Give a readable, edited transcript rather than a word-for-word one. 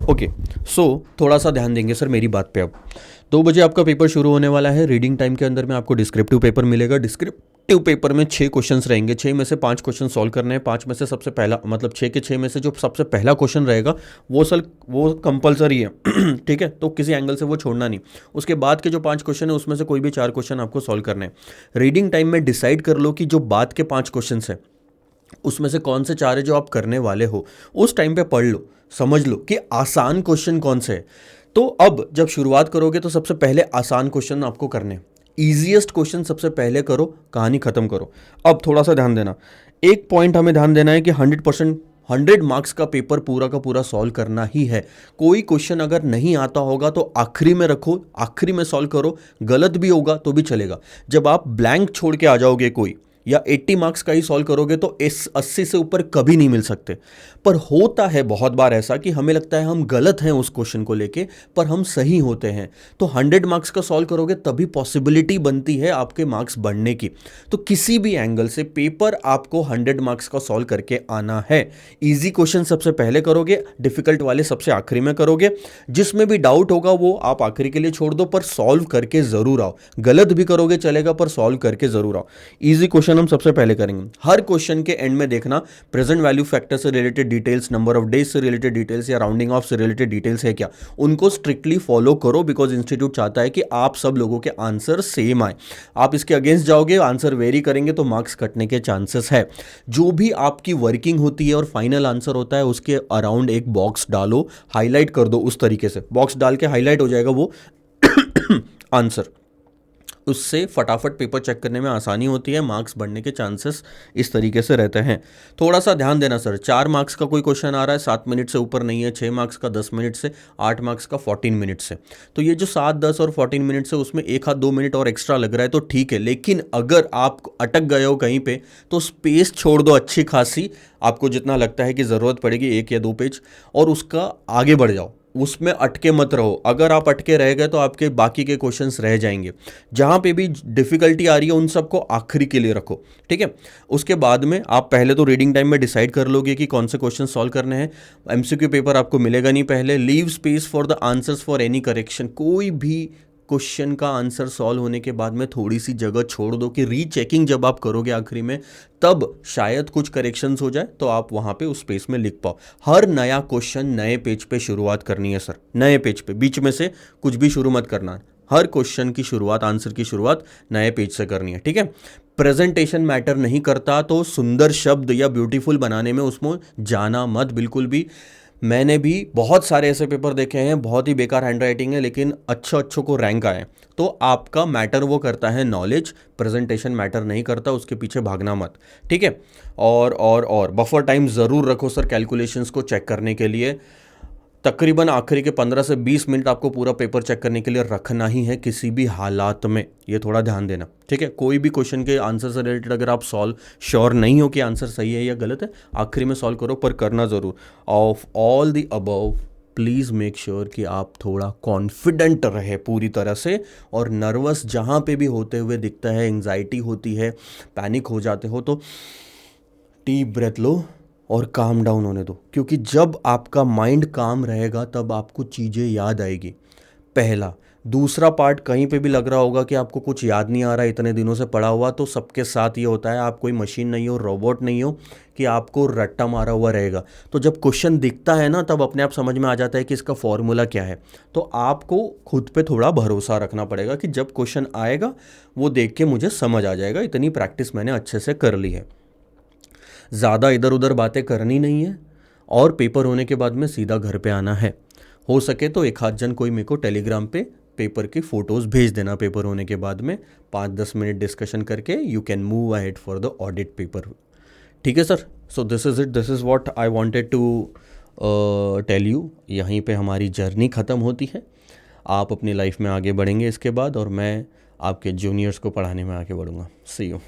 Okay, सो थोड़ा सा ध्यान देंगे सर मेरी बात पे अब। 2 बजे आपका पेपर शुरू होने वाला है। रीडिंग टाइम के अंदर में आपको डिस्क्रिप्टिव पेपर मिलेगा। डिस्क्रिप्टिव पेपर में 6 क्वेश्चंस रहेंगे। 6 में से 5 क्वेश्चन सॉल्व करने हैं। 5 में से सबसे पहला, मतलब 6 के 6 में से जो सबसे पहला क्वेश्चन रहेगा वो कंपलसरी है ठीक है, तो किसी एंगल से वो छोड़ना नहीं। उसके बाद के जो 5 क्वेश्चन है उसमें से कोई भी 4 क्वेश्चन आपको सॉल्व करने हैं। रीडिंग टाइम में डिसाइड कर लो कि जो बाद के 5 क्वेश्चन है उसमें से कौन से 4 है जो आप करने वाले हो। उस टाइम पे पढ़ लो, समझ लो कि आसान क्वेश्चन कौन से है। तो अब जब शुरुआत करोगे तो सबसे पहले आसान क्वेश्चन आपको करने हैं। ईजिएस्ट क्वेश्चन सबसे पहले करो, कहानी खत्म करो। अब थोड़ा सा ध्यान देना, एक पॉइंट हमें ध्यान देना है कि 100 मार्क्स का पेपर पूरा का पूरा सॉल्व करना ही है। कोई क्वेश्चन अगर नहीं आता होगा तो आखिरी में रखो, आखिरी में सॉल्व करो। गलत भी होगा तो भी चलेगा। जब आप ब्लैंक छोड़ के आ जाओगे कोई, या 80 मार्क्स का ही सॉल्व करोगे तो इस 80 से ऊपर कभी नहीं मिल सकते। पर होता है बहुत बार ऐसा कि हमें लगता है हम गलत हैं उस क्वेश्चन को लेके, पर हम सही होते हैं। तो 100 मार्क्स का सॉल्व करोगे तभी पॉसिबिलिटी बनती है आपके मार्क्स बढ़ने की। तो किसी भी एंगल से पेपर आपको 100 मार्क्स का सॉल्व करके आना है। ईजी क्वेश्चन सबसे पहले करोगे, डिफिकल्ट वाले सबसे आखिरी में करोगे। जिसमें भी डाउट होगा वो आप आखिरी के लिए छोड़ दो, पर सॉल्व करके जरूर आओ। गलत भी करोगे चलेगा, पर सॉल्व करके जरूर आओ। इजी क्वेश्चन हम सबसे पहले करेंगे। हर क्वेश्चन के एंड में देखना प्रेजेंट वैल्यू फैक्टर से related details, number of days से रिलेटेड डिटेल्स या राउंडिंग ऑफ से रिलेटेड डिटेल्स है क्या, उनको स्ट्रिक्टली फॉलो करो। बिकॉज इंस्टीट्यूट चाहता है कि आप सब लोगों के आंसर सेम आए। आप इसके अगेंस्ट जाओगे, आंसर वेरी करेंगे तो मार्क्स कटने के चांसेस है। जो भी आपकी वर्किंग होती है और फाइनल आंसर होता है उसके अराउंड एक बॉक्स डालो, हाईलाइट कर दो। उस तरीके से बॉक्स डाल के हाईलाइट हो जाएगा वो आंसर। उससे फटाफट पेपर चेक करने में आसानी होती है, मार्क्स बढ़ने के चांसेस इस तरीके से रहते हैं। थोड़ा सा ध्यान देना सर, 4 मार्क्स का कोई क्वेश्चन आ रहा है 7 मिनट से ऊपर नहीं है, 6 मार्क्स का 10 मिनट से, 8 मार्क्स का 14 मिनट से। तो ये जो 7, 10 और 14 मिनट से उसमें 1 आध 2 मिनट और एक्स्ट्रा लग रहा है तो ठीक है। लेकिन अगर आप अटक गए हो कहीं पे तो स्पेस छोड़ दो अच्छी खासी, आपको जितना लगता है कि ज़रूरत पड़ेगी 1 या 2 पेज, और उसका आगे बढ़ जाओ। उसमें अटके मत रहो। अगर आप अटके रह गए तो आपके बाकी के क्वेश्चंस रह जाएंगे। जहां पे भी डिफिकल्टी आ रही है उन सबको आखिरी के लिए रखो, ठीक है। उसके बाद में आप पहले तो रीडिंग टाइम में डिसाइड कर लोगे कि कौन से क्वेश्चन सॉल्व करने हैं। एमसीक्यू पेपर आपको मिलेगा नहीं पहले। Leave space for the answers for any correction. कोई भी क्वेश्चन का आंसर सॉल्व होने के बाद में थोड़ी सी जगह छोड़ दो कि रीचेकिंग जब आप करोगे आखिरी में तब शायद कुछ करेक्शंस हो जाए तो आप वहां पे उस पेज में लिख पाओ। हर नया क्वेश्चन नए पेज पे शुरुआत करनी है सर, नए पेज पे, बीच में से कुछ भी शुरू मत करना। हर क्वेश्चन की शुरुआत, आंसर की शुरुआत नए पेज से करनी है, ठीक है। प्रेजेंटेशन मैटर नहीं करता तो सुंदर शब्द या ब्यूटीफुल बनाने में उसमें जाना मत बिल्कुल भी। मैंने भी बहुत सारे ऐसे पेपर देखे हैं, बहुत ही बेकार हैंडराइटिंग है लेकिन अच्छों को रैंक आए। तो आपका मैटर वो करता है नॉलेज, प्रेजेंटेशन मैटर नहीं करता, उसके पीछे भागना मत, ठीक है। और बफर टाइम ज़रूर रखो सर कैलकुलेशंस को चेक करने के लिए। तकरीबन आखिरी के 15 से 20 मिनट आपको पूरा पेपर चेक करने के लिए रखना ही है किसी भी हालात में। ये थोड़ा ध्यान देना, ठीक है। कोई भी क्वेश्चन के आंसर से रिलेटेड अगर आप सॉल्व श्योर नहीं हो कि आंसर सही है या गलत है, आखिरी में सॉल्व करो, पर करना ज़रूर। Of all the above please make sure कि आप थोड़ा कॉन्फिडेंट रहे पूरी तरह से। और नर्वस जहाँ पे भी होते हुए दिखता है, एंग्जाइटी होती है, पैनिक हो जाते हो, तो डीप ब्रेथ लो और काम डाउन होने दो। क्योंकि जब आपका माइंड काम रहेगा तब आपको चीज़ें याद आएगी, पहला। दूसरा पार्ट, कहीं पे भी लग रहा होगा कि आपको कुछ याद नहीं आ रहा है इतने दिनों से पढ़ा हुआ, तो सबके साथ ये होता है। आप कोई मशीन नहीं हो, रोबोट नहीं हो कि आपको रट्टा मारा हुआ रहेगा। तो जब क्वेश्चन दिखता है ना तब अपने आप समझ में आ जाता है कि इसका फॉर्मूला क्या है। तो आपको खुद पे थोड़ा भरोसा रखना पड़ेगा कि जब क्वेश्चन आएगा वो देख के मुझे समझ आ जाएगा, इतनी प्रैक्टिस मैंने अच्छे से कर ली है। ज़्यादा इधर उधर बातें करनी नहीं है और पेपर होने के बाद में सीधा घर पे आना है। हो सके तो एक आध जन कोई मेरे को टेलीग्राम पे पेपर की फ़ोटोज़ भेज देना पेपर होने के बाद में, 5-10 मिनट डिस्कशन करके you can move ahead for the audit paper, ठीक है sir. So this is it, this is what I wanted to tell you. यहीं पे हमारी जर्नी ख़त्म होती है। आप अपनी लाइफ में आगे बढ़ेंगे इसके बाद, और मैं आपके जूनियर्स को पढ़ाने में आगे बढ़ूँगा। सी यू।